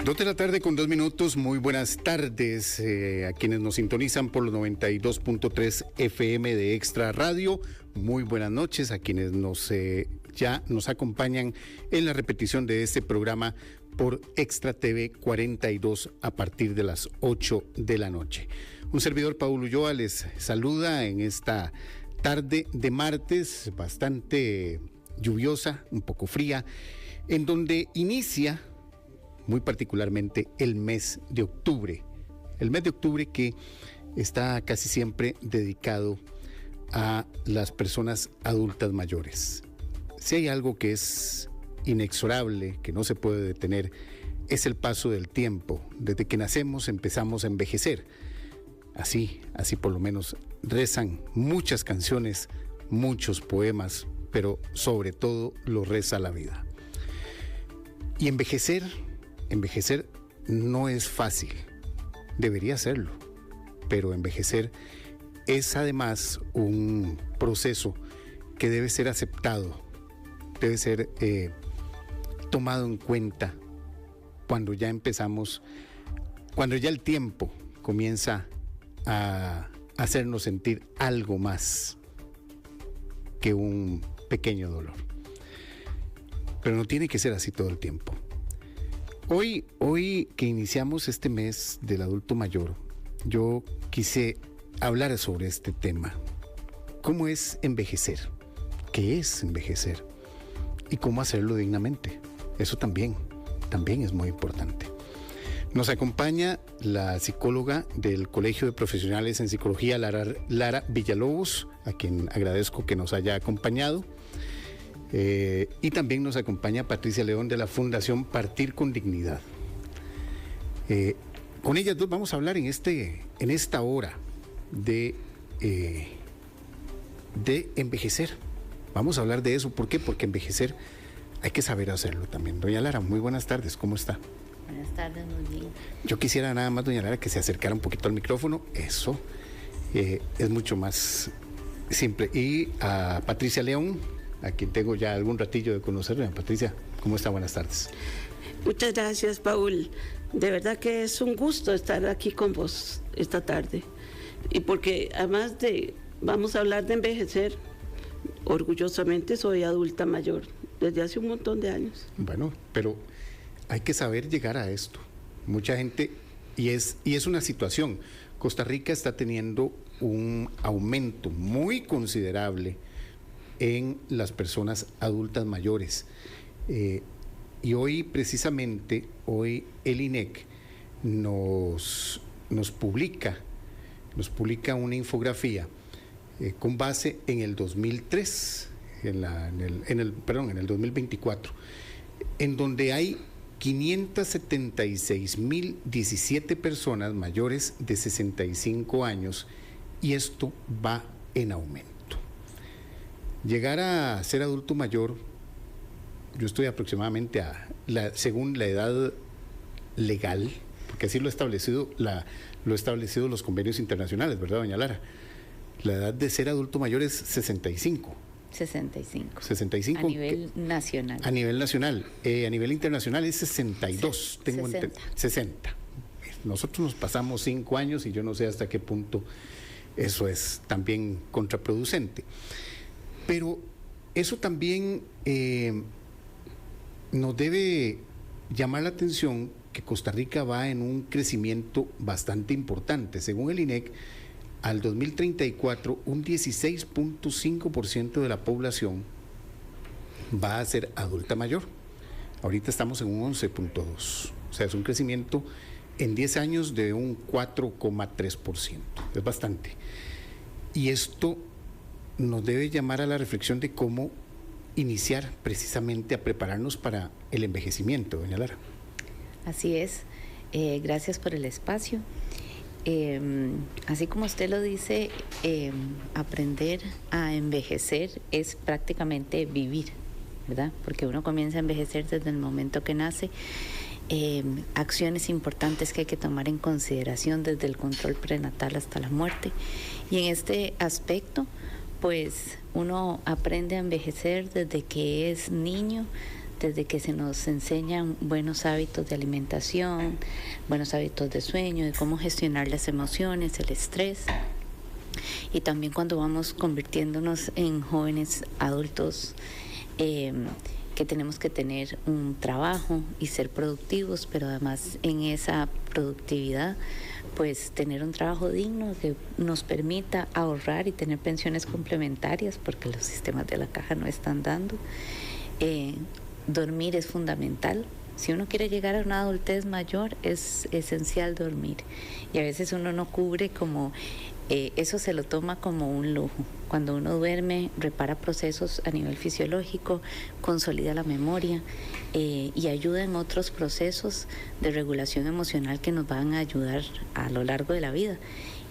2:02 p.m, muy buenas tardes a quienes nos sintonizan por los 92.3 FM de Extra Radio, muy buenas noches a quienes ya nos acompañan en la repetición de este programa por Extra TV 42 a partir de las 8 de la noche. Un servidor, Paul Ulloa, les saluda en esta tarde de martes bastante lluviosa, un poco fría, en donde inicia muy particularmente el mes de octubre. El mes de octubre que está casi siempre dedicado a las personas adultas mayores. Si hay algo que es inexorable, que no se puede detener, es el paso del tiempo. Desde que nacemos empezamos a envejecer. Así por lo menos rezan muchas canciones, muchos poemas, pero sobre todo lo reza la vida. Y envejecer no es fácil, debería serlo, pero envejecer es además un proceso que debe ser aceptado, debe ser tomado en cuenta cuando ya el tiempo comienza a hacernos sentir algo más que un pequeño dolor. Pero no tiene que ser así todo el tiempo. Hoy que iniciamos este mes del adulto mayor, yo quise hablar sobre este tema. ¿Cómo es envejecer? ¿Qué es envejecer? ¿Y cómo hacerlo dignamente? Eso también es muy importante. Nos acompaña la psicóloga del Colegio de Profesionales en Psicología, Lara Villalobos, a quien agradezco que nos haya acompañado. Y también nos acompaña Patricia León de la Fundación Partir con Dignidad. Con ellas dos vamos a hablar en esta hora de envejecer. Vamos a hablar de eso. ¿Por qué? Porque envejecer hay que saber hacerlo también. Doña Lara, muy buenas tardes, ¿cómo está? Buenas tardes, muy bien. Yo quisiera nada más, doña Lara, que se acercara un poquito al micrófono. Eso es mucho más simple. Y a Patricia León, a quien tengo ya algún ratillo de conocer. Doña Patricia, ¿cómo está? Buenas tardes. Muchas gracias, Paul. De verdad que es un gusto estar aquí con vos esta tarde. Y porque además vamos a hablar de envejecer, orgullosamente soy adulta mayor desde hace un montón de años. Bueno, pero hay que saber llegar a esto. Mucha gente, y es una situación. Costa Rica está teniendo un aumento muy considerable en las personas adultas mayores. Y hoy, precisamente, el INEC nos publica una infografía con base en el 2003, en el 2024, en donde hay 576.017 personas mayores de 65 años y esto va en aumento. Llegar a ser adulto mayor, yo estoy aproximadamente según la edad legal, porque así lo ha establecido los convenios internacionales, ¿verdad, doña Lara? La edad de ser adulto mayor es 65. 65. A A nivel nacional. A nivel nacional. A nivel internacional es 62. 60. Nosotros nos pasamos 5 años y yo no sé hasta qué punto eso es también contraproducente. Pero eso también nos debe llamar la atención que Costa Rica va en un crecimiento bastante importante. Según el INEC, al 2034, un 16.5% de la población va a ser adulta mayor. Ahorita estamos en un 11.2%. O sea, es un crecimiento en 10 años de un 4,3%. Es bastante. Y esto nos debe llamar a la reflexión de cómo iniciar precisamente a prepararnos para el envejecimiento, doña Lara. Así es. Gracias por el espacio. Así como usted lo dice, aprender a envejecer es prácticamente vivir, ¿verdad? Porque uno comienza a envejecer desde el momento que nace. Acciones importantes que hay que tomar en consideración desde el control prenatal hasta la muerte. Y en este aspecto, pues uno aprende a envejecer desde que es niño, desde que se nos enseñan buenos hábitos de alimentación, buenos hábitos de sueño, de cómo gestionar las emociones, el estrés. Y también cuando vamos convirtiéndonos en jóvenes adultos, que tenemos que tener un trabajo y ser productivos, pero además en esa productividad, pues tener un trabajo digno que nos permita ahorrar y tener pensiones complementarias, porque los sistemas de la caja no están dando. Dormir es fundamental. Si uno quiere llegar a una adultez mayor, es esencial dormir. Y a veces uno no cubre como... eso se lo toma como un lujo. Cuando uno duerme, repara procesos a nivel fisiológico, consolida la memoria y ayuda en otros procesos de regulación emocional que nos van a ayudar a lo largo de la vida.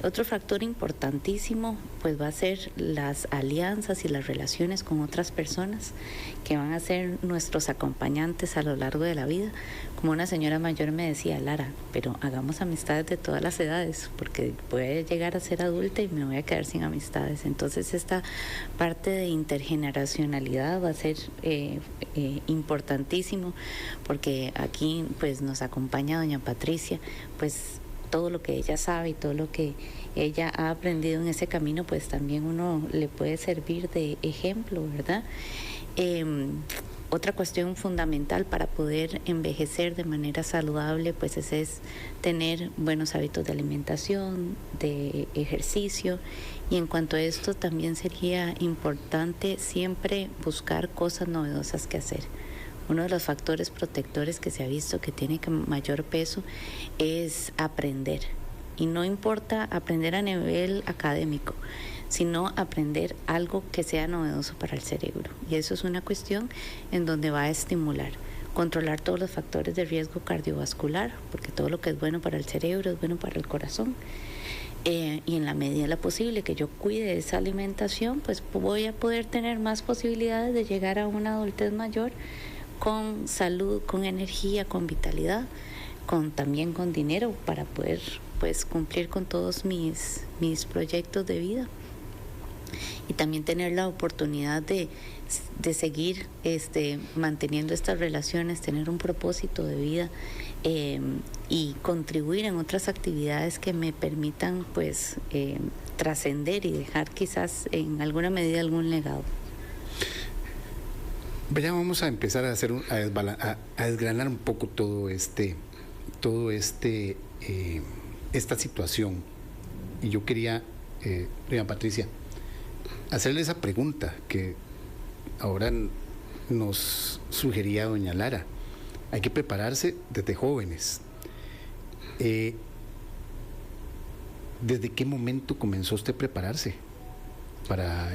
Otro factor importantísimo pues va a ser las alianzas y las relaciones con otras personas que van a ser nuestros acompañantes a lo largo de la vida. Como una señora mayor me decía, Lara, pero hagamos amistades de todas las edades, porque voy a llegar a ser adulta y me voy a quedar sin amistades. Entonces esta parte de intergeneracionalidad va a ser importantísimo, porque aquí pues nos acompaña doña Patricia, pues todo lo que ella sabe y todo lo que ella ha aprendido en ese camino, pues también uno le puede servir de ejemplo, ¿verdad? Otra cuestión fundamental para poder envejecer de manera saludable, pues es tener buenos hábitos de alimentación, de ejercicio, y en cuanto a esto también sería importante siempre buscar cosas novedosas que hacer. Uno de los factores protectores que se ha visto que tiene mayor peso es aprender. Y no importa aprender a nivel académico, sino aprender algo que sea novedoso para el cerebro. Y eso es una cuestión en donde va a estimular, controlar todos los factores de riesgo cardiovascular, porque todo lo que es bueno para el cerebro es bueno para el corazón. Y en la medida de lo posible que yo cuide esa alimentación, pues voy a poder tener más posibilidades de llegar a una adultez mayor con salud, con energía, con vitalidad, también con dinero para poder pues cumplir con todos mis proyectos de vida. Y también tener la oportunidad de seguir manteniendo estas relaciones, tener un propósito de vida y contribuir en otras actividades que me permitan pues trascender y dejar quizás en alguna medida algún legado. Ya vamos a empezar a hacer a desgranar un poco esta situación. Y yo quería, doña Patricia, hacerle esa pregunta que ahora nos sugería doña Lara. Hay que prepararse desde jóvenes. ¿Desde qué momento comenzó usted a prepararse para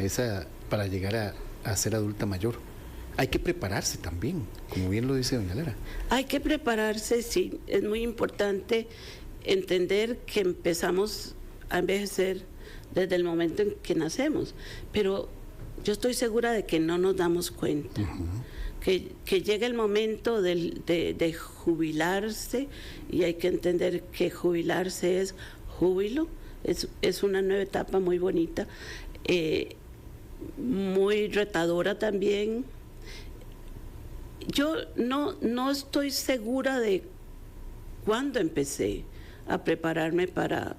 llegar a ser adulta mayor? Hay que prepararse también, como bien lo dice doña Lara. Hay que prepararse, sí. Es muy importante entender que empezamos a envejecer desde el momento en que nacemos, pero yo estoy segura de que no nos damos cuenta. Que llega el momento de jubilarse, y hay que entender que jubilarse es júbilo, es una nueva etapa muy bonita, muy retadora también. Yo no estoy segura de cuándo empecé a prepararme para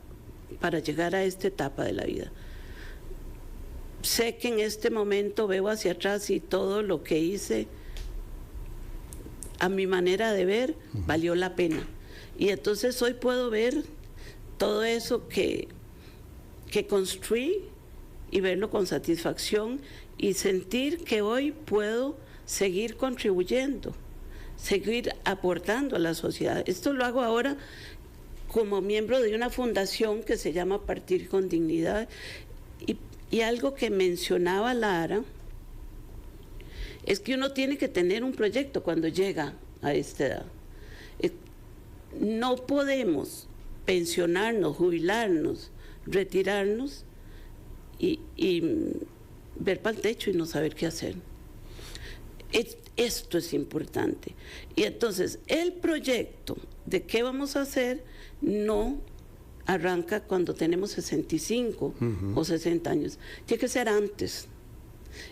llegar a esta etapa de la vida. Sé que en este momento veo hacia atrás y todo lo que hice, a mi manera de ver, valió la pena. Y entonces hoy puedo ver todo eso que construí y verlo con satisfacción y sentir que hoy puedo seguir contribuyendo, seguir aportando a la sociedad. Esto lo hago ahora como miembro de una fundación que se llama Partir con Dignidad, y algo que mencionaba Lara es que uno tiene que tener un proyecto cuando llega a esta edad. No podemos pensionarnos, jubilarnos, retirarnos y ver para el techo y no saber qué hacer. Esto es importante. Y entonces el proyecto de qué vamos a hacer no arranca cuando tenemos 65 o 60 años. Tiene que ser antes.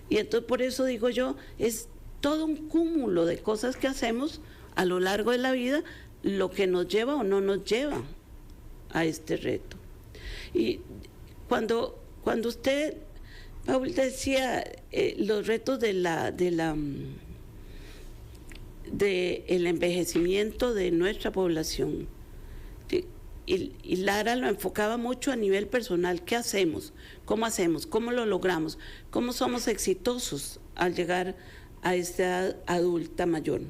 Y entonces por eso digo yo, es todo un cúmulo de cosas que hacemos a lo largo de la vida, lo que nos lleva o no nos lleva a este reto. Y cuando usted, Paul, decía los retos del envejecimiento de nuestra población, y Lara lo enfocaba mucho a nivel personal. ¿Qué hacemos? ¿Cómo lo logramos? ¿Cómo somos exitosos al llegar a esta adulta mayor?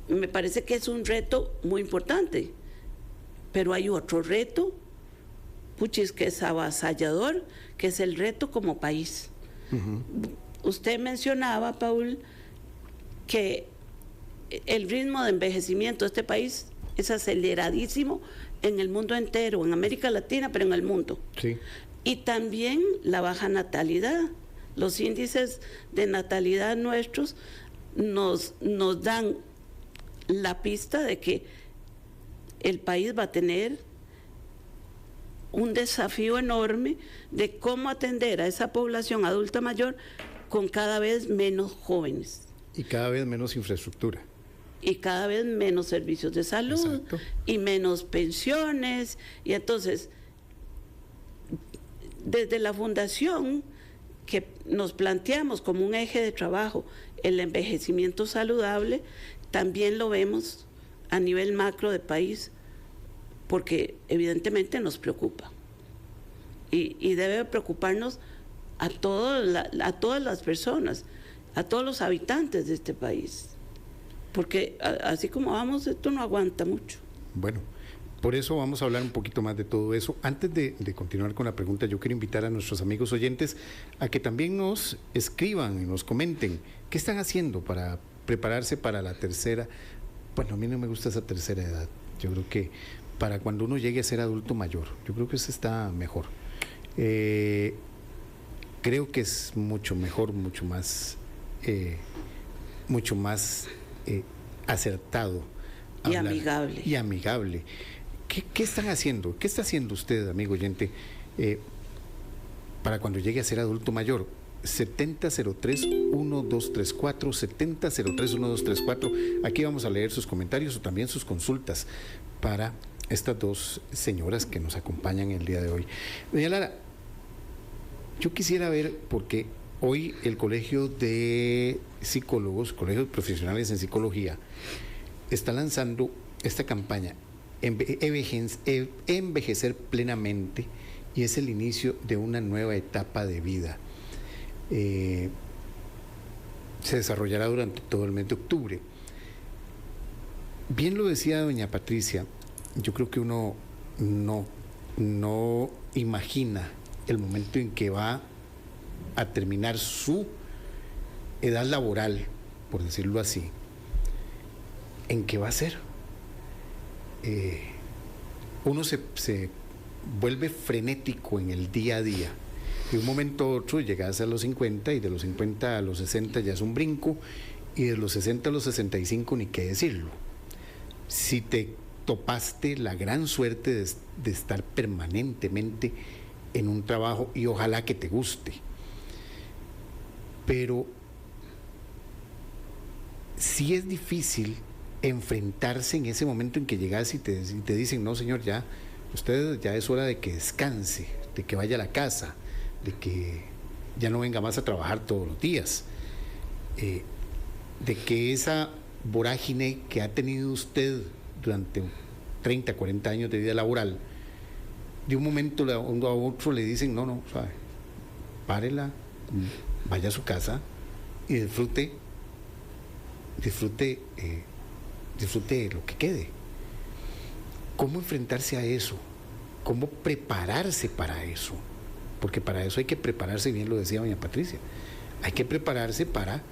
Me parece que es un reto muy importante, pero hay otro reto, puchis, que es avasallador, que es el reto como país. Usted mencionaba, Paul, que el ritmo de envejecimiento de este país es aceleradísimo en el mundo entero, en América Latina, pero en el mundo. Sí. Y también la baja natalidad. Los índices de natalidad nuestros nos dan la pista de que el país va a tener un desafío enorme de cómo atender a esa población adulta mayor con cada vez menos jóvenes. Y cada vez menos infraestructura. Y cada vez menos servicios de salud. Exacto. Y menos pensiones. Y entonces, desde la fundación, que nos planteamos como un eje de trabajo el envejecimiento saludable, también lo vemos a nivel macro de país, porque evidentemente nos preocupa. Y debe preocuparnos a todas las personas, a todos los habitantes de este país. Porque así como vamos, esto no aguanta mucho. Bueno, por eso vamos a hablar un poquito más de todo eso. Antes de continuar con la pregunta, yo quiero invitar a nuestros amigos oyentes a que también nos escriban y nos comenten qué están haciendo para prepararse para la tercera. Bueno, a mí no me gusta esa tercera edad. Yo creo que para cuando uno llegue a ser adulto mayor, yo creo que eso está mejor. Creo que es mucho mejor, mucho más acertado y amigable. Y amigable. ¿Qué están haciendo? ¿Qué está haciendo usted, amigo oyente, para cuando llegue a ser adulto mayor? 7003-1234, 7003-1234. Aquí vamos a leer sus comentarios o también sus consultas para estas dos señoras que nos acompañan el día de hoy. Doña Lara, yo quisiera ver, porque hoy el Colegio de Psicólogos, Colegios Profesionales en Psicología, está lanzando esta campaña, Envejecer Plenamente, y es el inicio de una nueva etapa de vida. Se desarrollará durante todo el mes de octubre. Bien lo decía doña Patricia, yo creo que uno no imagina el momento en que va a terminar su edad laboral, por decirlo así, en qué va a ser. Uno se vuelve frenético en el día a día. De un momento a otro llegas a los 50 y de los 50 a los 60 ya es un brinco, y de los 60 a los 65 ni qué decirlo. Si te topaste la gran suerte de estar permanentemente en un trabajo, y ojalá que te guste, pero sí es difícil enfrentarse en ese momento en que llegas y te dicen: no, señor, ya usted ya es hora de que descanse, de que vaya a la casa, de que ya no venga más a trabajar todos los días, de que esa vorágine que ha tenido usted durante 30, 40 años de vida laboral, de un momento a otro le dicen: no, ¿sabe? Párela, vaya a su casa y disfrute lo que quede. ¿Cómo enfrentarse a eso? ¿Cómo prepararse para eso? Porque para eso hay que prepararse, bien lo decía doña Patricia. Hay que prepararse para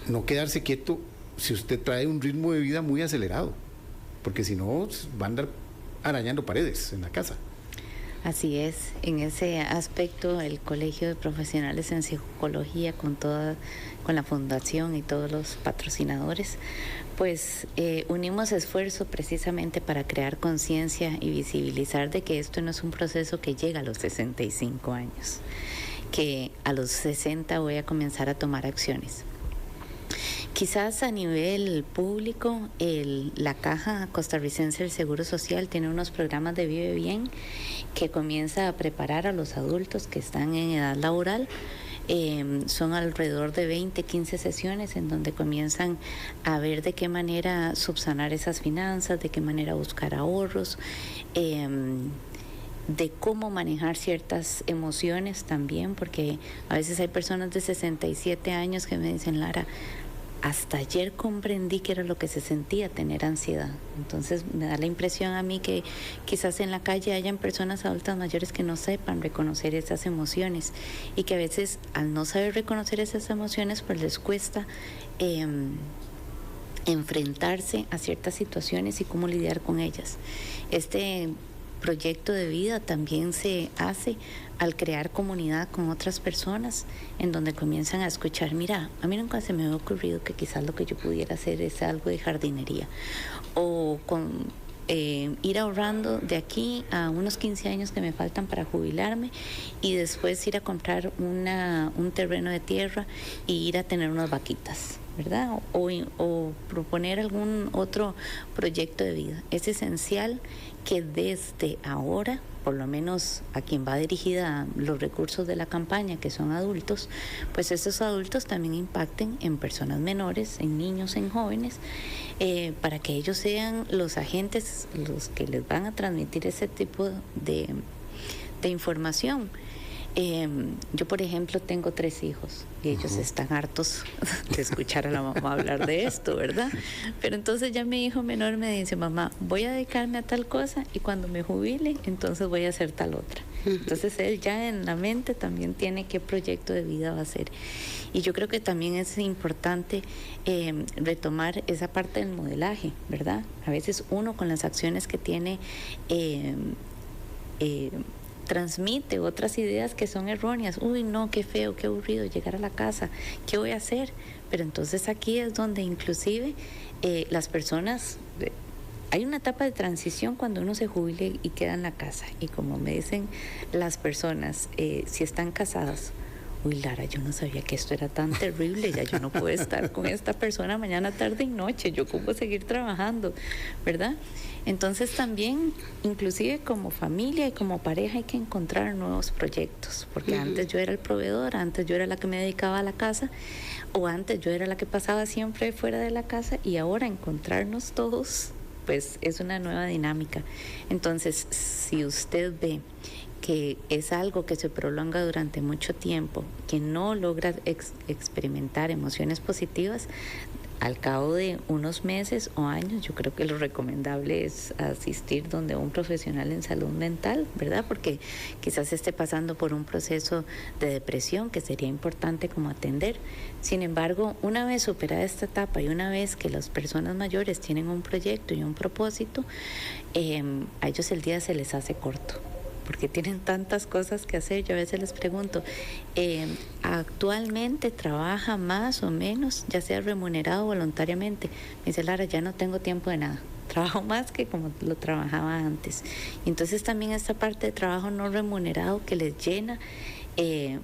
no quedarse quieto si usted trae un ritmo de vida muy acelerado, porque si no va a andar arañando paredes en la casa. Así es, en ese aspecto el Colegio de Profesionales en Psicología, con la fundación y todos los patrocinadores, pues unimos esfuerzos precisamente para crear conciencia y visibilizar de que esto no es un proceso que llega a los 65 años. que a los 60 voy a comenzar a tomar acciones. Quizás a nivel público, la Caja Costarricense del Seguro Social tiene unos programas de Vive Bien que comienza a preparar a los adultos que están en edad laboral. Son alrededor de 20, 15 sesiones en donde comienzan a ver de qué manera subsanar esas finanzas, de qué manera buscar ahorros, de cómo manejar ciertas emociones también, porque a veces hay personas de 67 años que me dicen, Lara, hasta ayer comprendí que era lo que se sentía tener ansiedad. Entonces me da la impresión a mí que quizás en la calle hayan personas adultas mayores que no sepan reconocer esas emociones y que a veces al no saber reconocer esas emociones pues les cuesta enfrentarse a ciertas situaciones y cómo lidiar con ellas. Este proyecto de vida también se hace al crear comunidad con otras personas en donde comienzan a escuchar, mira, a mí nunca se me había ocurrido que quizás lo que yo pudiera hacer es algo de jardinería o con ir ahorrando de aquí a unos 15 años que me faltan para jubilarme y después ir a comprar un terreno de tierra y ir a tener unas vaquitas, ¿verdad? O proponer algún otro proyecto de vida. Es esencial que desde ahora, por lo menos a quien va dirigida los recursos de la campaña, que son adultos, pues esos adultos también impacten en personas menores, en niños, en jóvenes, para que ellos sean los agentes, los que les van a transmitir ese tipo de información. Yo, por ejemplo, tengo 3 hijos y ellos están hartos de escuchar a la mamá hablar de esto, ¿verdad? Pero entonces ya mi hijo menor me dice, mamá, voy a dedicarme a tal cosa y cuando me jubile, entonces voy a hacer tal otra. Entonces él ya en la mente también tiene qué proyecto de vida va a hacer. Y yo creo que también es importante retomar esa parte del modelaje, ¿verdad? A veces uno con las acciones que tiene transmite otras ideas que son erróneas. Uy, no, qué feo, qué aburrido llegar a la casa, ¿qué voy a hacer? Pero entonces aquí es donde inclusive las personas, hay una etapa de transición cuando uno se jubile y queda en la casa. Y como me dicen las personas, si están casadas, uy, Lara, yo no sabía que esto era tan terrible, ya yo no puedo estar con esta persona mañana, tarde y noche, yo cómo seguir trabajando, ¿verdad? Entonces también, inclusive como familia y como pareja hay que encontrar nuevos proyectos, porque antes yo era el proveedor, antes yo era la que me dedicaba a la casa, o antes yo era la que pasaba siempre fuera de la casa, y ahora encontrarnos todos, pues es una nueva dinámica. Entonces, si usted ve que es algo que se prolonga durante mucho tiempo, que no logra experimentar emociones positivas, al cabo de unos meses o años, yo creo que lo recomendable es asistir donde un profesional en salud mental, ¿verdad? Porque quizás esté pasando por un proceso de depresión que sería importante como atender. Sin embargo, una vez superada esta etapa y una vez que las personas mayores tienen un proyecto y un propósito, a ellos el día se les hace corto, porque tienen tantas cosas que hacer. Yo a veces les pregunto, ¿actualmente trabaja más o menos, ya sea remunerado o voluntariamente? Me dice, Lara, ya no tengo tiempo de nada, trabajo más que como lo trabajaba antes. Y entonces también esta parte de trabajo no remunerado que les llena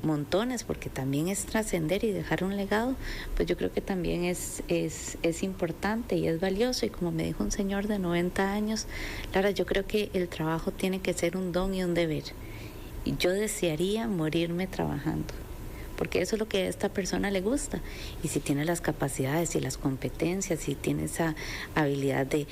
montones, porque también es trascender y dejar un legado, pues yo creo que también es importante y es valioso. Y como me dijo un señor de 90 años, Lara, yo creo que el trabajo tiene que ser un don y un deber. Y yo desearía morirme trabajando, porque eso es lo que a esta persona le gusta. Y si tiene las capacidades y las competencias, si tiene esa habilidad de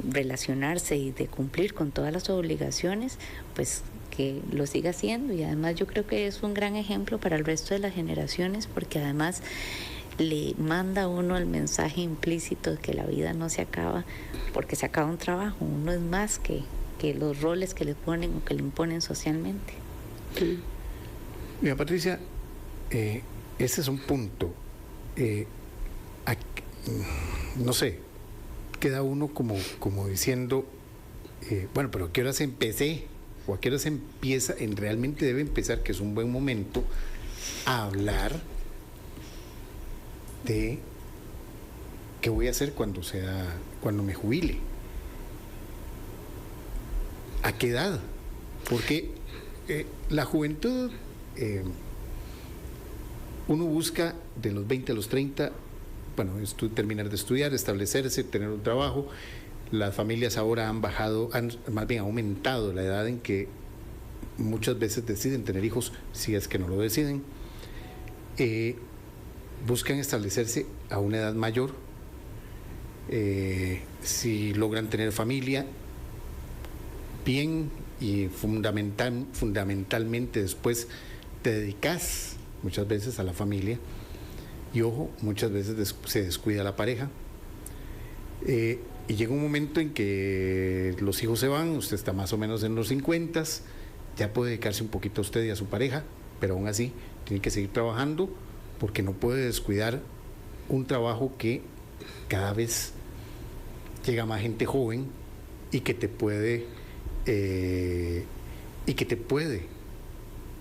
relacionarse y de cumplir con todas las obligaciones, pues que lo siga haciendo. Y además yo creo que es un gran ejemplo para el resto de las generaciones, porque además le manda a uno el mensaje implícito de que la vida no se acaba porque se acaba un trabajo. Uno es más que los roles que le ponen o que le imponen socialmente. Mira, Patricia, ese es un punto. No sé, queda uno como diciendo, bueno, pero ¿a qué horas empecé? ¿O a qué horas empieza? Realmente debe empezar, que es un buen momento, a hablar de qué voy a hacer cuando me jubile. ¿A qué edad? Porque la juventud uno busca de los 20 a los 30, bueno, terminar de estudiar, establecerse, tener un trabajo. Las familias ahora más bien aumentado la edad en que muchas veces deciden tener hijos, si es que no lo deciden. Buscan establecerse a una edad mayor. Si logran tener familia, bien, y fundamentalmente después te dedicas muchas veces a la familia, y ojo, muchas veces se descuida la pareja, y llega un momento en que los hijos se van, usted está más o menos en los 50, ya puede dedicarse un poquito a usted y a su pareja, pero aún así tiene que seguir trabajando, porque no puede descuidar un trabajo que cada vez llega más gente joven y que te puede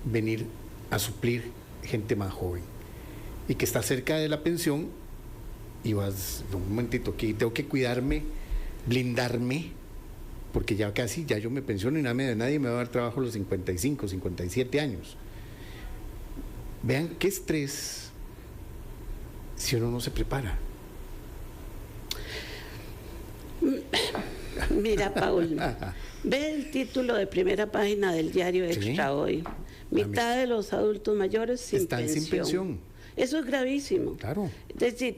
venir a suplir gente más joven y que está cerca de la pensión, y vas, un momentito, aquí tengo que cuidarme, blindarme, porque ya yo me pensiono y nadie me va a dar trabajo a los 55, 57 años. Vean qué estrés si uno no se prepara. Mira, Paul, ve el título de primera página del diario Extra, ¿sí? Hoy. Mitad de los adultos mayores están sin pensión. Eso es gravísimo. Claro. Es decir,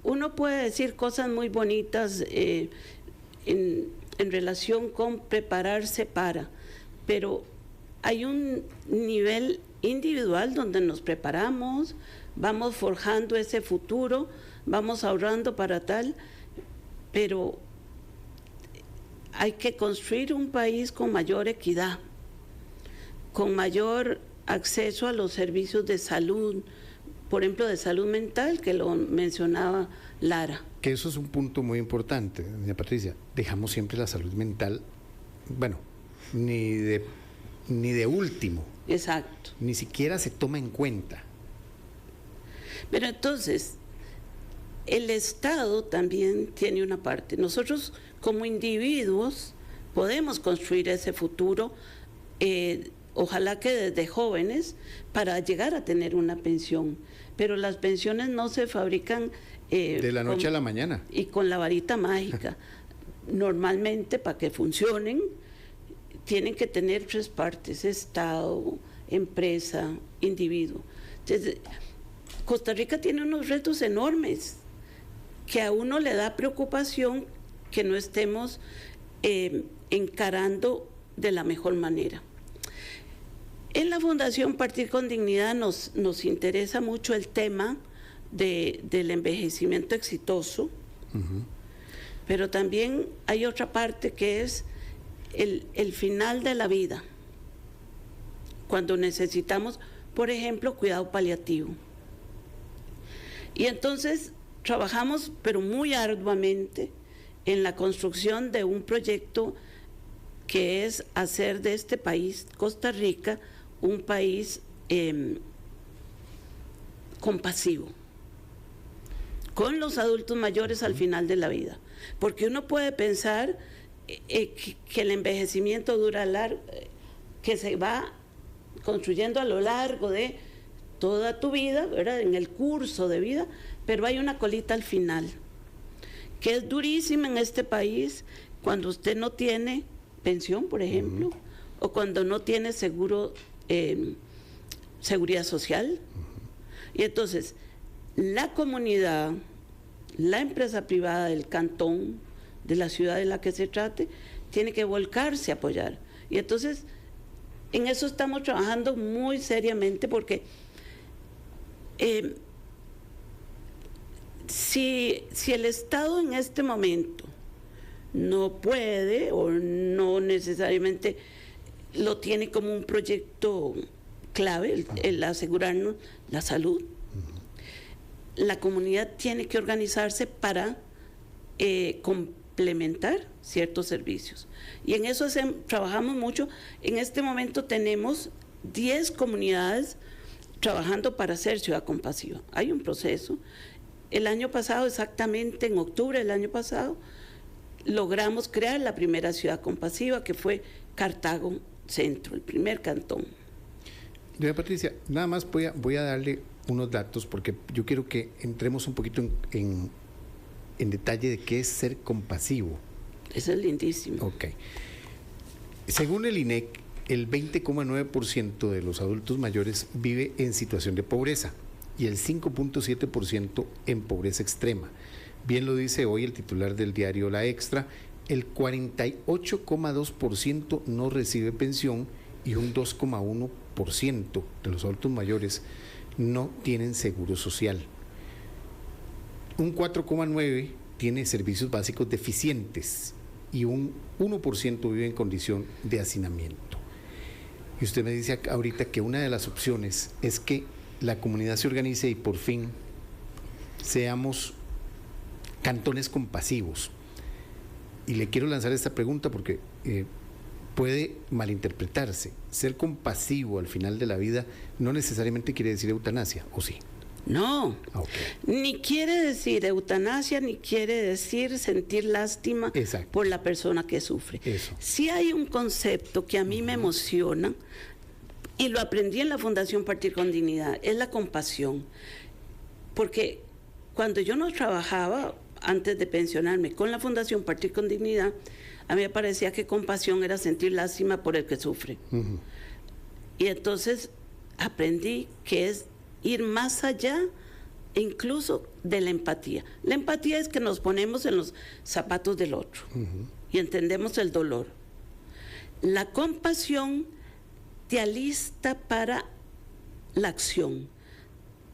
uno puede decir cosas muy bonitas en relación con prepararse para, pero hay un nivel individual donde nos preparamos, vamos forjando ese futuro, vamos ahorrando para tal, pero hay que construir un país con mayor equidad, con mayor acceso a los servicios de salud, por ejemplo, de salud mental, que lo mencionaba Lara. Que eso es un punto muy importante, doña Patricia. Dejamos siempre la salud mental, bueno, ni de último. Exacto. Ni siquiera se toma en cuenta. Pero entonces, el Estado también tiene una parte. Nosotros, como individuos, podemos construir ese futuro, ojalá que desde jóvenes, para llegar a tener una pensión. Pero las pensiones no se fabrican de la noche a la mañana y con la varita mágica. Normalmente, para que funcionen, tienen que tener tres partes: Estado, empresa, individuo. Entonces, Costa Rica tiene unos retos enormes que a uno le da preocupación que no estemos encarando de la mejor manera. En la Fundación Partir con Dignidad nos interesa mucho el tema del envejecimiento exitoso, pero también hay otra parte que es el final de la vida, cuando necesitamos, por ejemplo, cuidado paliativo. Y entonces trabajamos, pero muy arduamente, en la construcción de un proyecto que es hacer de este país, Costa Rica, un país compasivo con los adultos mayores al final de la vida. Porque uno puede pensar que el envejecimiento dura que se va construyendo a lo largo de toda tu vida, ¿verdad? En el curso de vida, pero hay una colita al final, que es durísima en este país, cuando usted no tiene pensión, por ejemplo, o cuando no tiene seguridad social. Y entonces, la comunidad, la empresa privada del cantón, de la ciudad en la que se trate, tiene que volcarse a apoyar. Y entonces, en eso estamos trabajando muy seriamente, porque si el Estado en este momento no puede o no necesariamente lo tiene como un proyecto clave, el asegurarnos la salud, la comunidad tiene que organizarse para complementar ciertos servicios. Y en eso trabajamos mucho. En este momento tenemos 10 comunidades trabajando para hacer ciudad compasiva. Hay un proceso. El año pasado, exactamente en octubre del año pasado, logramos crear la primera ciudad compasiva, que fue Cartago Centro, el primer cantón. Doña Patricia, nada más voy a darle unos datos porque yo quiero que entremos un poquito en detalle de qué es ser compasivo. Eso es lindísimo. Ok. Según el INEC, el 20,9% de los adultos mayores vive en situación de pobreza y el 5,7% en pobreza extrema. Bien lo dice hoy el titular del diario La Extra, el 48,2% no recibe pensión y un 2,1% de los adultos mayores no tienen seguro social. Un 4,9% tiene servicios básicos deficientes y un 1% vive en condición de hacinamiento. Y usted me dice ahorita que una de las opciones es que la comunidad se organice y por fin seamos cantones compasivos. Y le quiero lanzar esta pregunta porque puede malinterpretarse. Ser compasivo al final de la vida no necesariamente quiere decir eutanasia, ¿o sí? No, Okay. Ni quiere decir eutanasia, ni quiere decir sentir lástima por la persona que sufre. Eso. Sí hay un concepto que a mí me emociona, y lo aprendí en la Fundación Partir con Dignidad, es la compasión. Porque cuando yo no trabajaba, antes de pensionarme, con la Fundación Partir con Dignidad, a mí me parecía que compasión era sentir lástima por el que sufre. Y entonces aprendí que es ir más allá incluso de la empatía. La empatía es que nos ponemos en los zapatos del otro y entendemos el dolor. La compasión te alista para la acción.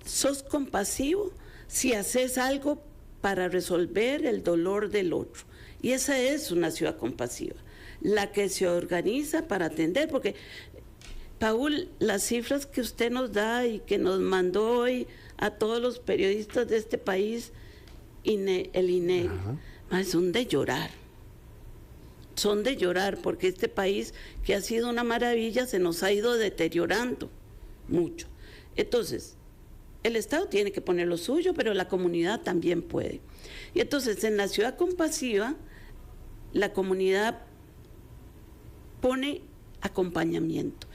Sos compasivo si haces algo para resolver el dolor del otro. Y esa es una ciudad compasiva, la que se organiza para atender, porque Paul, las cifras que usted nos da y que nos mandó hoy a todos los periodistas de este país, el INEC, son de llorar. Son de llorar porque este país, que ha sido una maravilla, se nos ha ido deteriorando mucho. Entonces, el Estado tiene que poner lo suyo, pero la comunidad también puede. Y entonces, en la ciudad compasiva, la comunidad pone acompañamiento.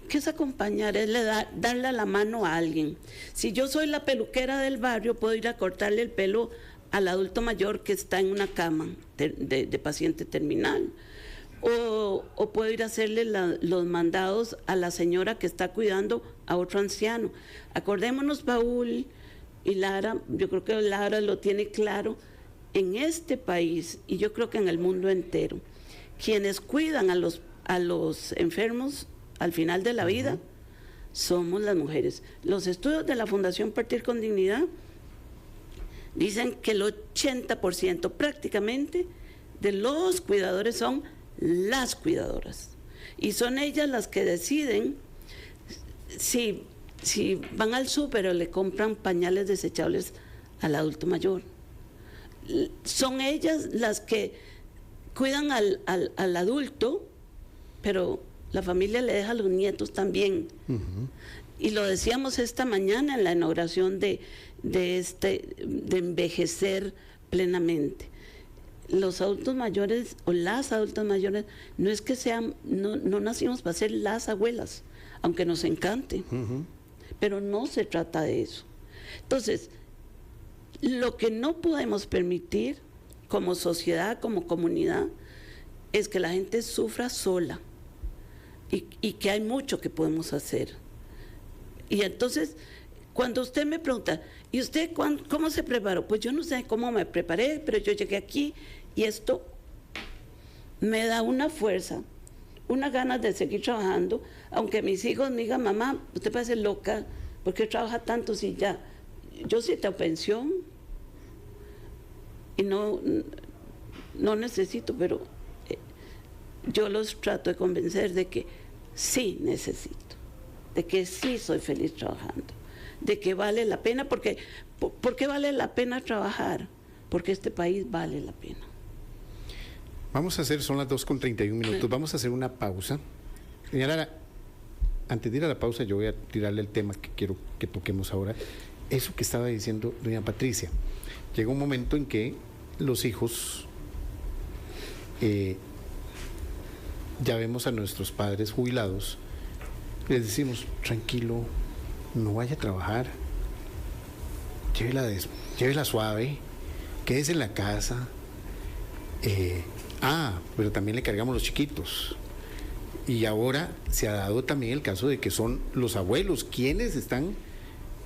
¿Qué es acompañar? Es darle la mano a alguien. Si yo soy la peluquera del barrio, puedo ir a cortarle el pelo al adulto mayor que está en una cama de paciente terminal. O puedo ir a hacerle los mandados a la señora que está cuidando a otro anciano. Acordémonos, Paul y Lara, yo creo que Lara lo tiene claro, en este país, y yo creo que en el mundo entero, quienes cuidan a los enfermos al final de la vida somos las mujeres. Los estudios de la Fundación Partir con Dignidad dicen que el 80% prácticamente de los cuidadores son las cuidadoras, y son ellas las que deciden si van al súper o le compran pañales desechables al adulto mayor. Son ellas las que cuidan al adulto, pero la familia le deja a los nietos también. Y lo decíamos esta mañana en la inauguración de envejecer plenamente. Los adultos mayores o las adultas mayores no es que sean, no nacimos para ser las abuelas, aunque nos encante, pero no se trata de eso. Entonces, lo que no podemos permitir como sociedad, como comunidad, es que la gente sufra sola, y que hay mucho que podemos hacer. Y entonces, cuando usted me pregunta, ¿y usted cómo se preparó? Pues yo no sé cómo me preparé, pero yo llegué aquí y esto me da una fuerza, una ganas de seguir trabajando, aunque mis hijos me digan, mamá, usted parece loca, ¿por qué trabaja tanto si ya? Yo sí tengo pensión y no necesito, pero yo los trato de convencer de que sí necesito, de que sí soy feliz trabajando, de que vale la pena. ¿Por qué vale la pena trabajar? Porque este país vale la pena. Vamos a hacer, son las 2:31, vamos a hacer una pausa. Señora, antes de ir a la pausa, yo voy a tirarle el tema que quiero que toquemos ahora. Eso que estaba diciendo doña Patricia. Llega un momento en que los hijos, ya vemos a nuestros padres jubilados, les decimos, tranquilo, no vaya a trabajar, llévela suave, quédese en la casa. Pero también le cargamos los chiquitos. Y ahora se ha dado también el caso de que son los abuelos quienes están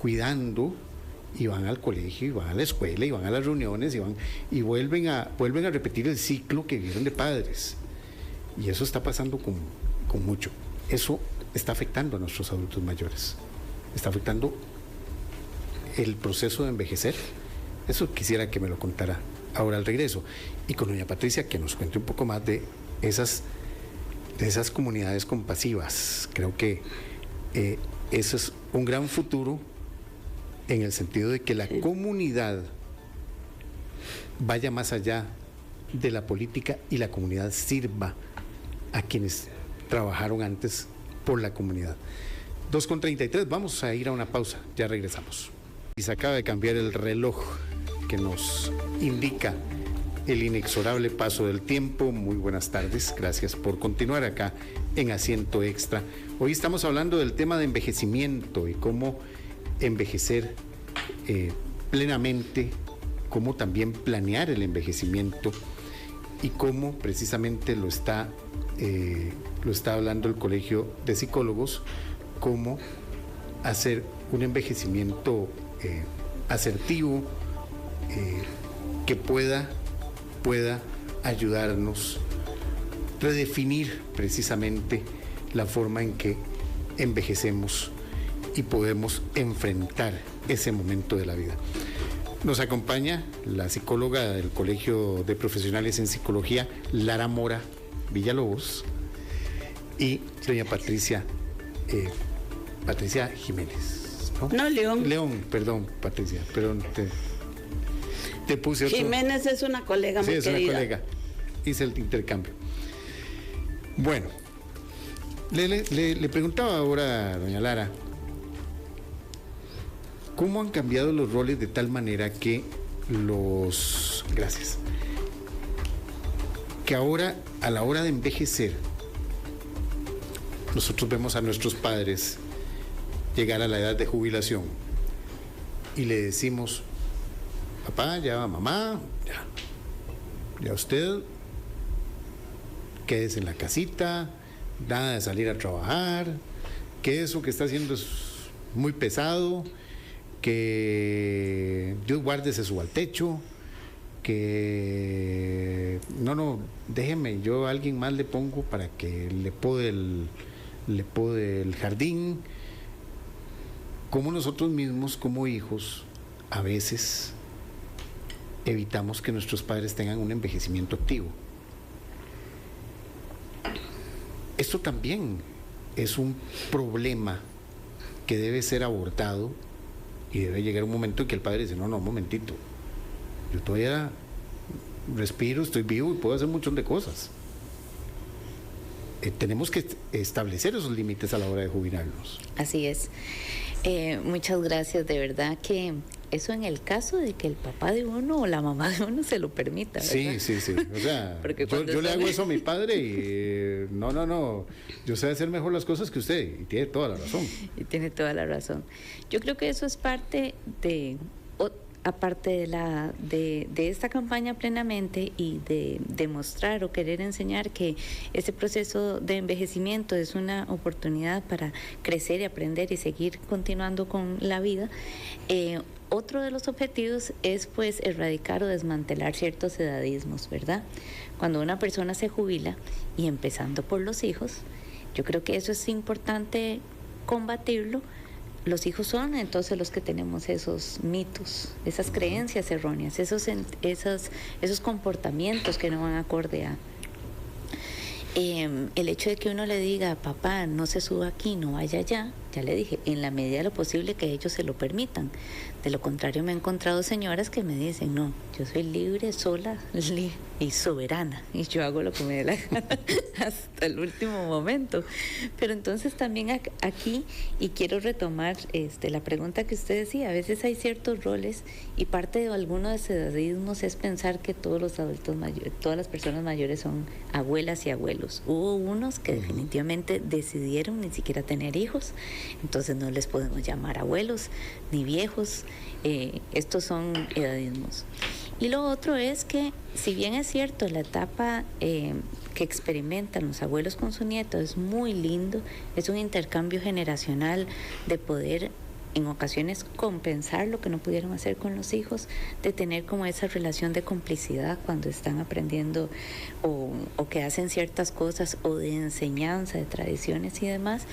cuidando y van al colegio, y van a la escuela, y van a las reuniones, y vuelven a repetir el ciclo que vieron de padres. Y eso está pasando con mucho. Eso está afectando a nuestros adultos mayores. Está afectando el proceso de envejecer. Eso quisiera que me lo contara ahora al regreso. Y con doña Patricia, que nos cuente un poco más de esas comunidades compasivas. Creo que eso es un gran futuro en el sentido de que la comunidad vaya más allá de la política y la comunidad sirva a quienes trabajaron antes por la comunidad. 2:33, vamos a ir a una pausa, ya regresamos. Y se acaba de cambiar el reloj que nos indica el inexorable paso del tiempo. Muy buenas tardes, gracias por continuar acá en Asiento Extra. Hoy estamos hablando del tema de envejecimiento y cómo envejecer plenamente, cómo también planear el envejecimiento y cómo precisamente lo está hablando el Colegio de Psicólogos, cómo hacer un envejecimiento asertivo que pueda ayudarnos a redefinir precisamente la forma en que envejecemos y podemos enfrentar ese momento de la vida. Nos acompaña la psicóloga del Colegio de Profesionales en Psicología, Lara Mora Villalobos, y doña Patricia Jiménez. No, León. León, perdón, Patricia, perdón, te puse otro. Jiménez es una colega muy querida. Sí, es una colega. Hice el intercambio. Bueno, le preguntaba ahora a doña Lara, ¿cómo han cambiado los roles de tal manera que que ahora, a la hora de envejecer, nosotros vemos a nuestros padres llegar a la edad de jubilación y le decimos, papá, ya, mamá, ya usted, quédese en la casita, nada de salir a trabajar, que eso que está haciendo es muy pesado, que Dios guarde, se suba al techo, que no, déjeme, yo a alguien más le pongo para que le pode el jardín. Como nosotros mismos, como hijos, a veces evitamos que nuestros padres tengan un envejecimiento activo. Esto también es un problema que debe ser abordado y debe llegar un momento en que el padre dice, no, un momentito, yo todavía respiro, estoy vivo y puedo hacer un montón de cosas. Tenemos que establecer esos límites a la hora de jubilarnos. Así es. Muchas gracias, de verdad que eso en el caso de que el papá de uno o la mamá de uno se lo permita, ¿verdad? Sí. O sea, yo le hago eso a mi padre y no, yo sé hacer mejor las cosas que usted y tiene toda la razón. Y tiene toda la razón. Yo creo que eso es parte aparte de esta campaña plenamente y de demostrar o querer enseñar que ese proceso de envejecimiento es una oportunidad para crecer y aprender y seguir continuando con la vida. Otro de los objetivos es pues erradicar o desmantelar ciertos edadismos, ¿verdad? Cuando una persona se jubila, y empezando por los hijos, yo creo que eso es importante combatirlo. Los hijos son entonces los que tenemos esos mitos, esas creencias erróneas, esos comportamientos que no van acorde a. El hecho de que uno le diga, papá, no se suba aquí, no vaya allá, ya le dije, en la medida de lo posible que ellos se lo permitan. De lo contrario, me he encontrado señoras que me dicen, no, yo soy libre, sola y soberana, y yo hago lo que me dé la gana hasta el último momento. Pero entonces también aquí, y quiero retomar la pregunta que usted decía, a veces hay ciertos roles, y parte de alguno de esos edadismos es pensar que todos los adultos mayores, todas las personas mayores son abuelas y abuelos. Hubo unos que definitivamente decidieron ni siquiera tener hijos, entonces no les podemos llamar abuelos ni viejos. Estos son edadismos. Y lo otro es que, si bien es cierto, la etapa que experimentan los abuelos con su nieto es muy lindo, es un intercambio generacional de poder en ocasiones compensar lo que no pudieron hacer con los hijos, de tener como esa relación de complicidad cuando están aprendiendo o que hacen ciertas cosas, o de enseñanza, de tradiciones y demás.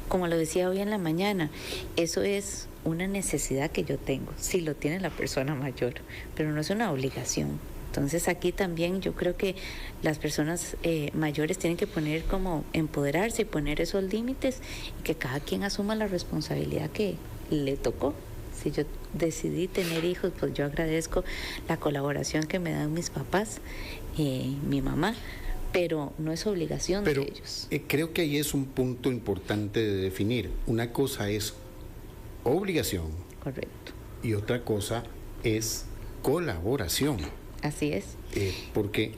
Como lo decía hoy en la mañana, eso es una necesidad que yo tengo, si lo tiene la persona mayor, pero no es una obligación. Entonces aquí también yo creo que las personas mayores tienen que poner como empoderarse y poner esos límites, y que cada quien asuma la responsabilidad que le tocó. Si yo decidí tener hijos, pues yo agradezco la colaboración que me dan mis papás, mi mamá, pero no es obligación de ellos. Creo que ahí es un punto importante de definir. Una cosa es obligación. Correcto. Y otra cosa es colaboración. Así es. Porque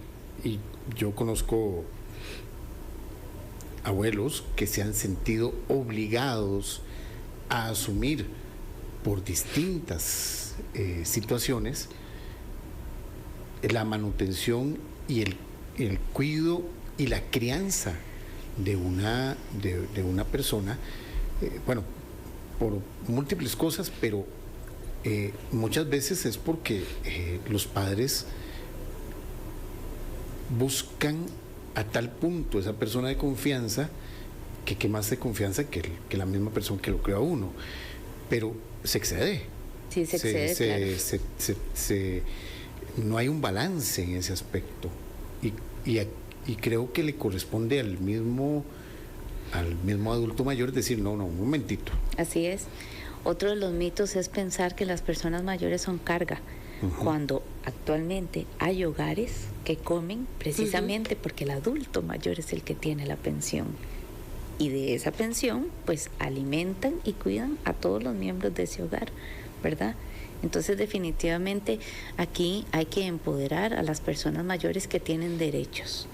yo conozco abuelos que se han sentido obligados a asumir por distintas situaciones la manutención y el cuidado y la crianza de una persona, bueno, por múltiples cosas, pero muchas veces es porque los padres buscan a tal punto esa persona de confianza que más de confianza que la misma persona que lo creó a uno, pero se excede. Sí, se excede, claro. No hay un balance en ese aspecto, y creo que le corresponde al mismo adulto mayor decir, no, un momentito. Así es. Otro de los mitos es pensar que las personas mayores son carga, cuando actualmente hay hogares que comen precisamente porque el adulto mayor es el que tiene la pensión. Y de esa pensión, pues alimentan y cuidan a todos los miembros de ese hogar, ¿verdad? Entonces, definitivamente aquí hay que empoderar a las personas mayores que tienen derechos,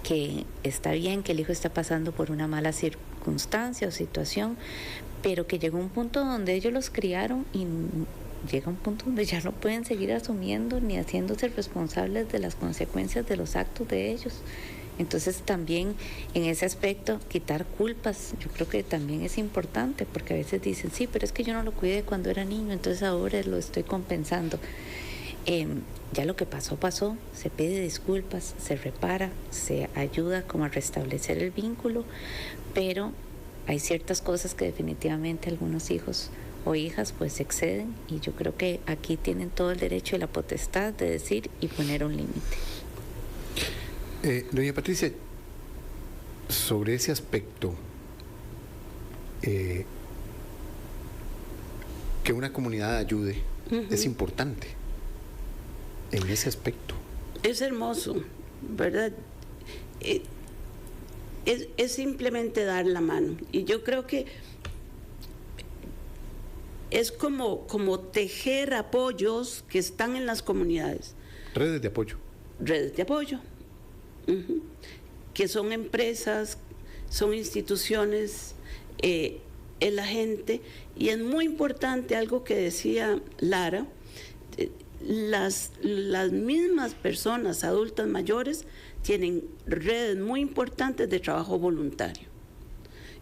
que está bien que el hijo está pasando por una mala circunstancia o situación, pero que llegó un punto donde ellos los criaron y llega un punto donde ya no pueden seguir asumiendo ni haciéndose responsables de las consecuencias de los actos de ellos. Entonces también en ese aspecto quitar culpas, yo creo que también es importante, porque a veces dicen, sí, pero es que yo no lo cuidé cuando era niño, entonces ahora lo estoy compensando. Ya lo que pasó, se pide disculpas, se repara, se ayuda como a restablecer el vínculo, pero hay ciertas cosas que definitivamente algunos hijos o hijas pues exceden, y yo creo que aquí tienen todo el derecho y la potestad de decir y poner un límite. Doña Patricia, sobre ese aspecto, que una comunidad ayude es importante en ese aspecto. Es hermoso, ¿verdad? Es simplemente dar la mano, y yo creo que es como tejer apoyos que están en las comunidades. Redes de apoyo. Redes de apoyo. Que son empresas, son instituciones, es la gente, y es muy importante algo que decía Lara, las mismas personas adultas mayores tienen redes muy importantes de trabajo voluntario,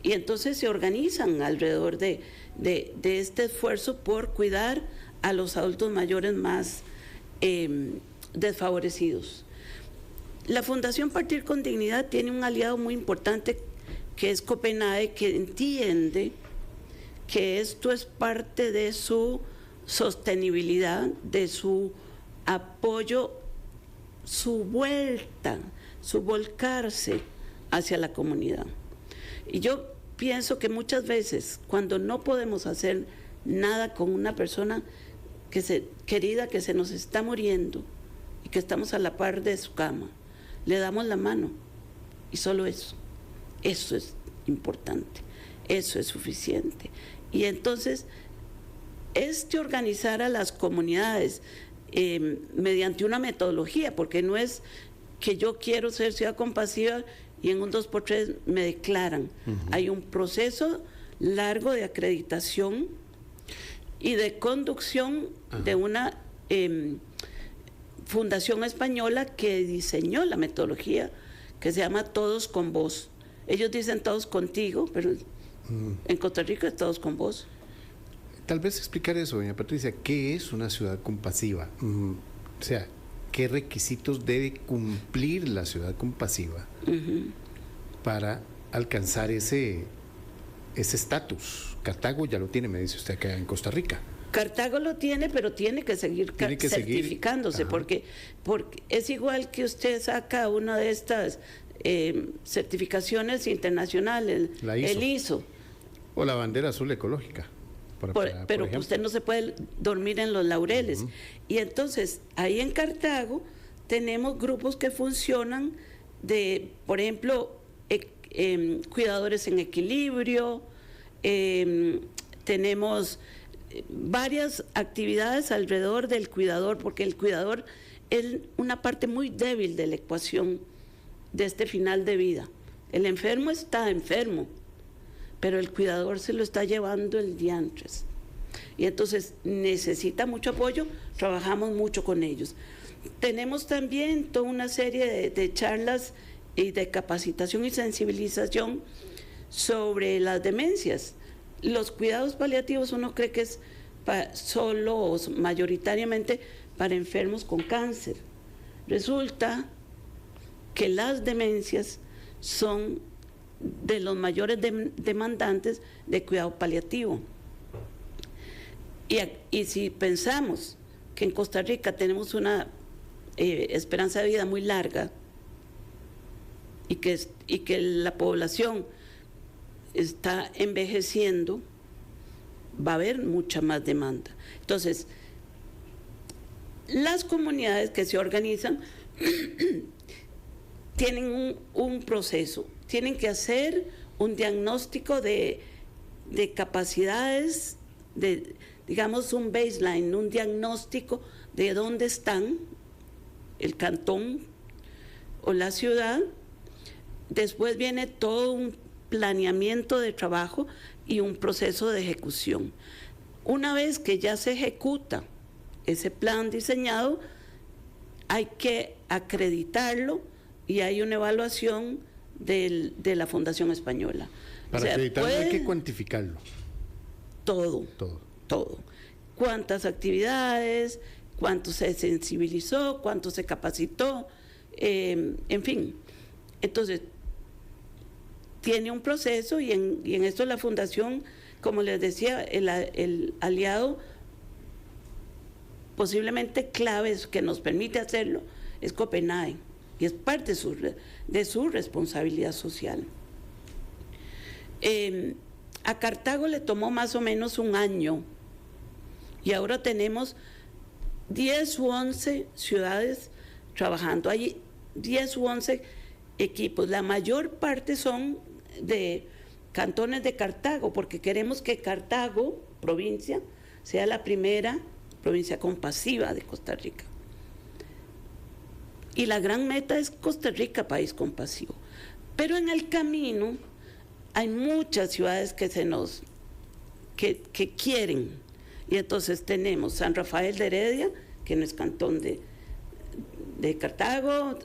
y entonces se organizan alrededor de este esfuerzo por cuidar a los adultos mayores más desfavorecidos. La Fundación Partir con Dignidad tiene un aliado muy importante que es Copenhague, que entiende que esto es parte de su sostenibilidad, de su apoyo, su vuelta, su volcarse hacia la comunidad. Y yo pienso que muchas veces cuando no podemos hacer nada con una persona querida que se nos está muriendo y que estamos a la par de su cama, le damos la mano y solo eso es importante, eso es suficiente. Y entonces organizar a las comunidades mediante una metodología, porque no es que yo quiero ser ciudad compasiva y en un 2x3 me declaran. Hay un proceso largo de acreditación y de conducción de una fundación española que diseñó la metodología, que se llama Todos con Vos. Ellos dicen todos contigo, pero en Costa Rica es todos con vos. Tal vez explicar eso, doña Patricia, ¿qué es una ciudad compasiva? O sea, ¿qué requisitos debe cumplir la ciudad compasiva para alcanzar ese estatus? Cartago ya lo tiene, me dice usted, acá en Costa Rica. Cartago lo tiene, pero tiene que seguir certificándose, porque es igual que usted saca una de estas certificaciones internacionales, el ISO. O la bandera azul ecológica. Pero usted no se puede dormir en los laureles. Y entonces, ahí en Cartago tenemos grupos que funcionan por ejemplo, cuidadores en equilibrio, tenemos varias actividades alrededor del cuidador, porque el cuidador es una parte muy débil de la ecuación de este final de vida. El enfermo está enfermo, pero el cuidador se lo está llevando el diantres. Y entonces necesita mucho apoyo, trabajamos mucho con ellos. Tenemos también toda una serie de charlas y de capacitación y sensibilización sobre las demencias. Los cuidados paliativos uno cree que es solo o mayoritariamente para enfermos con cáncer. Resulta que las demencias son de los mayores demandantes de cuidado paliativo. Y si pensamos que en Costa Rica tenemos una esperanza de vida muy larga y que la población está envejeciendo, va a haber mucha más demanda. Entonces, las comunidades que se organizan tienen un proceso, tienen que hacer un diagnóstico de capacidades, digamos un baseline, un diagnóstico de dónde están el cantón o la ciudad. Después viene todo un planeamiento de trabajo y un proceso de ejecución. Una vez que ya se ejecuta ese plan diseñado, hay que acreditarlo y hay una evaluación de la Fundación Española. Para acreditarlo hay que cuantificarlo. Todo. ¿Cuántas actividades? ¿Cuánto se sensibilizó? ¿Cuánto se capacitó? En fin. Entonces, tiene un proceso y en esto la Fundación, como les decía, el aliado posiblemente clave que nos permite hacerlo es Copenhague, y es parte de su responsabilidad social. A Cartago le tomó más o menos un año y ahora tenemos 10 u 11 ciudades trabajando. Hay 10 u 11 equipos. La mayor parte son de cantones de Cartago, porque queremos que Cartago, provincia, sea la primera provincia compasiva de Costa Rica. Y la gran meta es Costa Rica, país compasivo. Pero en el camino hay muchas ciudades que quieren. Y entonces tenemos San Rafael de Heredia, que no es cantón de Cartago,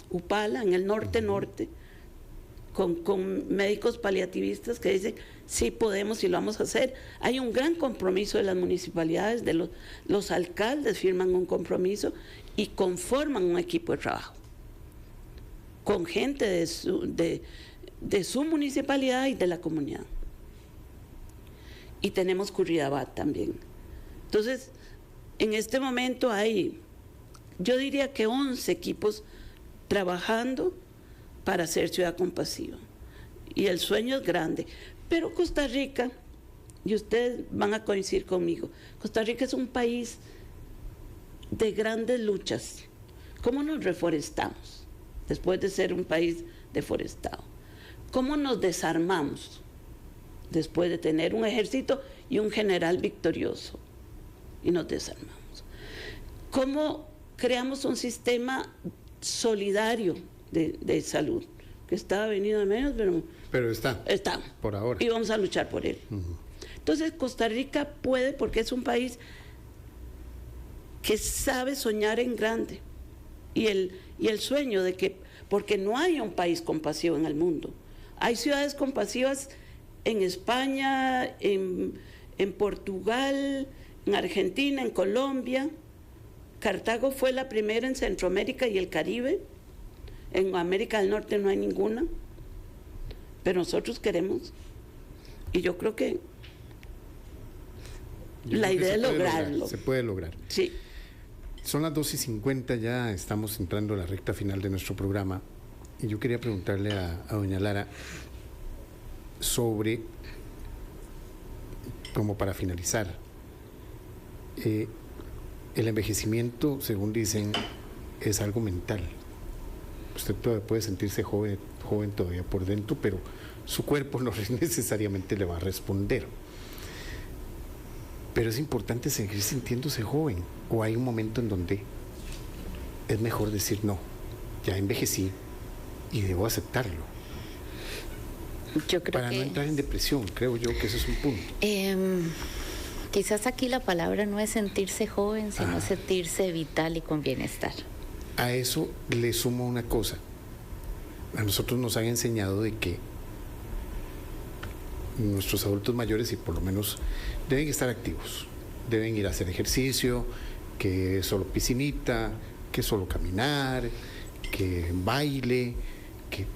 Upala, en el norte, con médicos paliativistas que dicen, sí podemos y lo vamos a hacer. Hay un gran compromiso de las municipalidades, de los alcaldes firman un compromiso y conforman un equipo de trabajo con gente de su municipalidad y de la comunidad. Y tenemos Curridabat también. Entonces, en este momento hay, yo diría que 11 equipos trabajando para ser ciudad compasiva. y el sueño es grande. Pero Costa Rica, y ustedes van a coincidir conmigo, Costa Rica es un país de grandes luchas. ¿Cómo nos reforestamos después de ser un país deforestado? ¿Cómo nos desarmamos después de tener un ejército y un general victorioso? Y nos desarmamos. ¿Cómo creamos un sistema solidario de salud? Que estaba venido a menos, pero está por ahora. Y vamos a luchar por él. Entonces Costa Rica puede, porque es un país que sabe soñar en grande. Y el sueño de que, porque no hay un país compasivo en el mundo. Hay ciudades compasivas en España, en Portugal, en Argentina, en Colombia. Cartago fue la primera en Centroamérica y el Caribe. En América del Norte no hay ninguna. Pero nosotros queremos. Y yo creo que la idea es lograrlo. Se puede lograr. Sí. Son las 2:50, ya estamos entrando a la recta final de nuestro programa. Y yo quería preguntarle a doña Lara sobre, como para finalizar, el envejecimiento, según dicen, es algo mental. Usted todavía puede sentirse joven todavía por dentro, pero su cuerpo no necesariamente le va a responder. Pero es importante seguir sintiéndose joven, o hay un momento en donde es mejor decir no, ya envejecí y debo aceptarlo. Yo creo para no entrar en depresión, creo yo que ese es un punto. Quizás aquí la palabra no es sentirse joven, sino sentirse vital y con bienestar. A eso le sumo una cosa. A nosotros nos han enseñado de que nuestros adultos mayores, y por lo menos, deben estar activos, deben ir a hacer ejercicio, que solo piscinita, que solo caminar, que baile,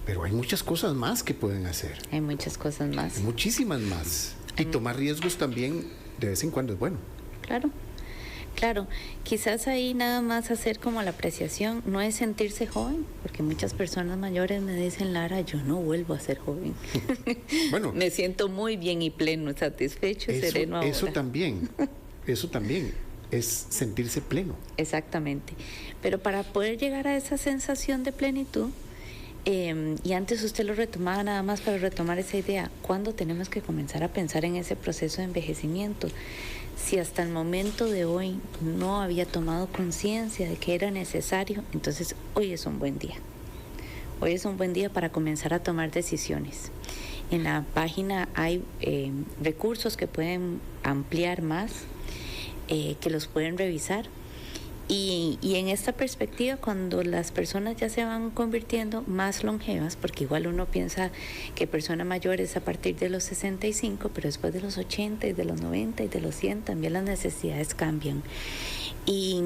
pero hay muchas cosas más que pueden hacer. Hay muchas cosas más. Hay muchísimas más. Y tomar riesgos también de vez en cuando es bueno. Claro, quizás ahí nada más hacer como la apreciación, no es sentirse joven, porque muchas personas mayores me dicen, Lara, yo no vuelvo a ser joven. Bueno, me siento muy bien y pleno, satisfecho y sereno ahora. Eso también es sentirse pleno. Exactamente, pero para poder llegar a esa sensación de plenitud, y antes usted lo retomaba nada más para retomar esa idea, ¿cuándo tenemos que comenzar a pensar en ese proceso de envejecimiento? Si hasta el momento de hoy no había tomado conciencia de que era necesario, entonces hoy es un buen día. Hoy es un buen día para comenzar a tomar decisiones. En la página hay recursos que pueden ampliar más, que los pueden revisar. Y en esta perspectiva, cuando las personas ya se van convirtiendo más longevas, porque igual uno piensa que persona mayor es a partir de los 65, pero después de los 80 y de los 90 y de los 100 también las necesidades cambian. Y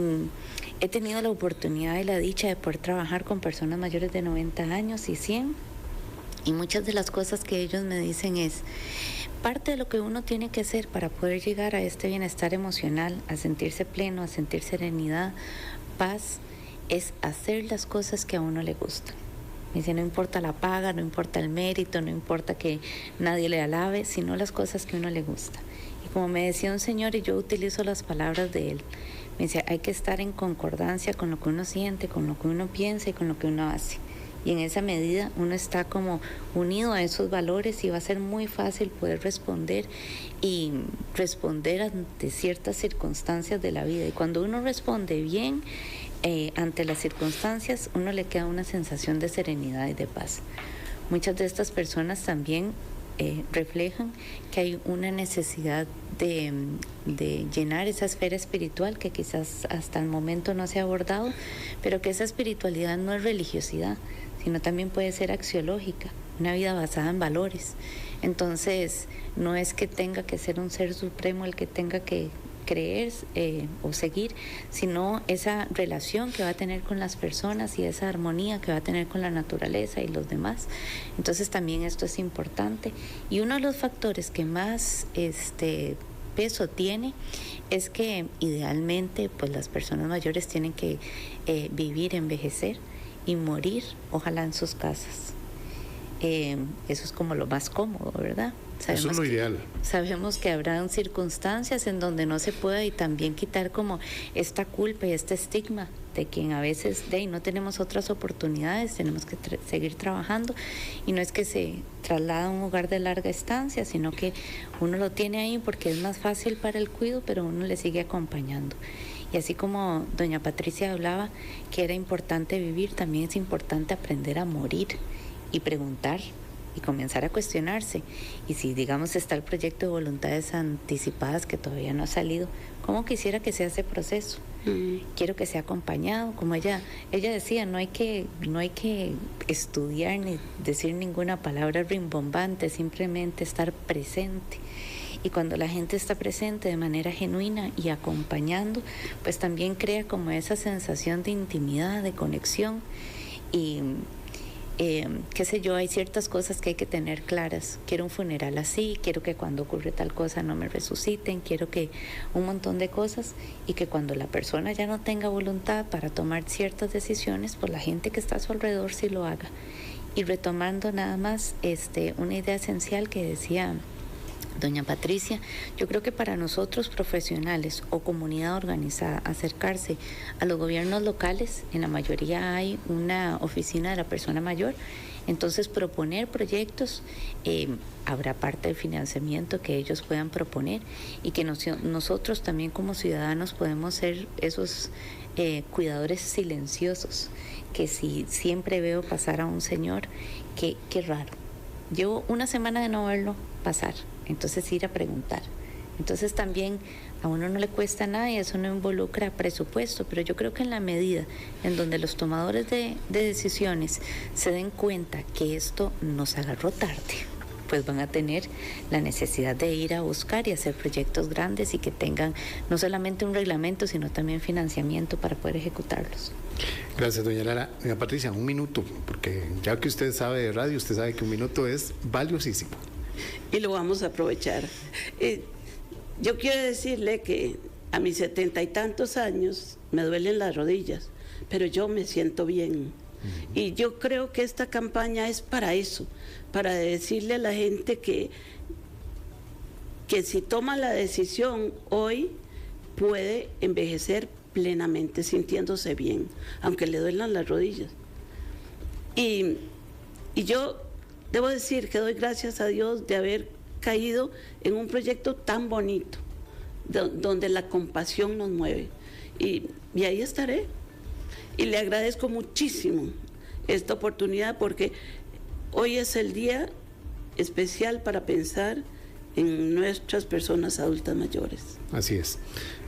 he tenido la oportunidad y la dicha de poder trabajar con personas mayores de 90 años y 100, y muchas de las cosas que ellos me dicen es, parte de lo que uno tiene que hacer para poder llegar a este bienestar emocional, a sentirse pleno, a sentir serenidad, paz, es hacer las cosas que a uno le gustan. Me dice, no importa la paga, no importa el mérito, no importa que nadie le alabe, sino las cosas que a uno le gusta. Y como me decía un señor, y yo utilizo las palabras de él, me dice, hay que estar en concordancia con lo que uno siente, con lo que uno piensa y con lo que uno hace. Y en esa medida uno está como unido a esos valores y va a ser muy fácil poder responder ante ciertas circunstancias de la vida. Y cuando uno responde bien ante las circunstancias, uno le queda una sensación de serenidad y de paz. Muchas de estas personas también reflejan que hay una necesidad de llenar esa esfera espiritual que quizás hasta el momento no se ha abordado, pero que esa espiritualidad no es religiosidad, sino también puede ser axiológica, una vida basada en valores. Entonces, no es que tenga que ser un ser supremo el que tenga que creer o seguir, sino esa relación que va a tener con las personas y esa armonía que va a tener con la naturaleza y los demás. Entonces también esto es importante. Y uno de los factores que más peso tiene es que idealmente pues las personas mayores tienen que vivir, envejecer y morir, ojalá en sus casas. eso es como lo más cómodo, ¿verdad? Eso es lo ideal. Sabemos que habrán circunstancias en donde no se pueda, y también quitar como esta culpa y este estigma de quien a veces no tenemos otras oportunidades, tenemos que seguir trabajando, y no es que se traslada a un hogar de larga estancia, sino que uno lo tiene ahí porque es más fácil para el cuidado, pero uno le sigue acompañando. Y así como doña Patricia hablaba que era importante vivir, también es importante aprender a morir y preguntar y comenzar a cuestionarse. Y si, digamos, está el proyecto de voluntades anticipadas que todavía no ha salido, ¿cómo quisiera que sea ese proceso? Quiero que sea acompañado, como ella decía, no hay que estudiar ni decir ninguna palabra rimbombante, simplemente estar presente. Y cuando la gente está presente de manera genuina y acompañando, pues también crea como esa sensación de intimidad, de conexión. Y qué sé yo, hay ciertas cosas que hay que tener claras. Quiero un funeral así, quiero que cuando ocurre tal cosa no me resuciten, quiero que un montón de cosas, y que cuando la persona ya no tenga voluntad para tomar ciertas decisiones, pues la gente que está a su alrededor sí lo haga. Y retomando nada más una idea esencial que decía doña Patricia, yo creo que para nosotros profesionales o comunidad organizada, acercarse a los gobiernos locales, en la mayoría hay una oficina de la persona mayor, entonces proponer proyectos, habrá parte del financiamiento que ellos puedan proponer, y que nosotros también como ciudadanos podemos ser esos cuidadores silenciosos, que si siempre veo pasar a un señor, qué raro, llevo una semana de no verlo pasar, entonces ir a preguntar. Entonces también a uno no le cuesta nada y eso no involucra presupuesto, pero yo creo que en la medida en donde los tomadores de decisiones se den cuenta que esto nos agarró tarde, pues van a tener la necesidad de ir a buscar y hacer proyectos grandes y que tengan no solamente un reglamento, sino también financiamiento para poder ejecutarlos. Gracias, doña Lara. Doña Patricia, un minuto, porque ya que usted sabe de radio, usted sabe que un minuto es valiosísimo. Y lo vamos a aprovechar. Yo quiero decirle que a mis 70 y tantos años me duelen las rodillas, pero yo me siento bien. Y yo creo que esta campaña es para eso, para decirle a la gente que si toma la decisión hoy, puede envejecer plenamente, sintiéndose bien, aunque le duelan las rodillas. Y yo debo decir que doy gracias a Dios de haber caído en un proyecto tan bonito, donde la compasión nos mueve. Y ahí estaré. Y le agradezco muchísimo esta oportunidad, porque hoy es el día especial para pensar en nuestras personas adultas mayores. Así es.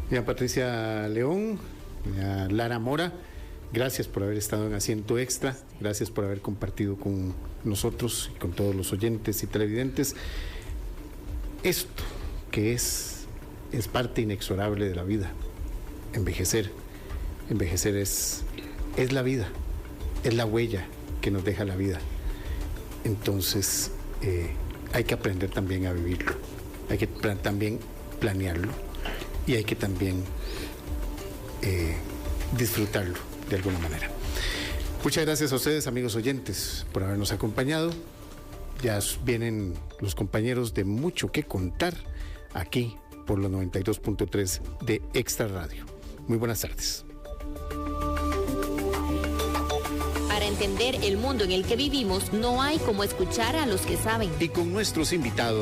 Doña Patricia León, doña Lara Mora, gracias por haber estado en Asiento Extra, gracias por haber compartido con nosotros y con todos los oyentes y televidentes esto que es parte inexorable de la vida. Envejecer es la vida, es la huella que nos deja la vida. Entonces hay que aprender también a vivirlo, hay que también planearlo y hay que también disfrutarlo de alguna manera. Muchas gracias a ustedes, amigos oyentes, por habernos acompañado. Ya vienen los compañeros de Mucho que Contar aquí por los 92.3 de Extra Radio. Muy buenas tardes. Para entender el mundo en el que vivimos, no hay como escuchar a los que saben. Y con nuestros invitados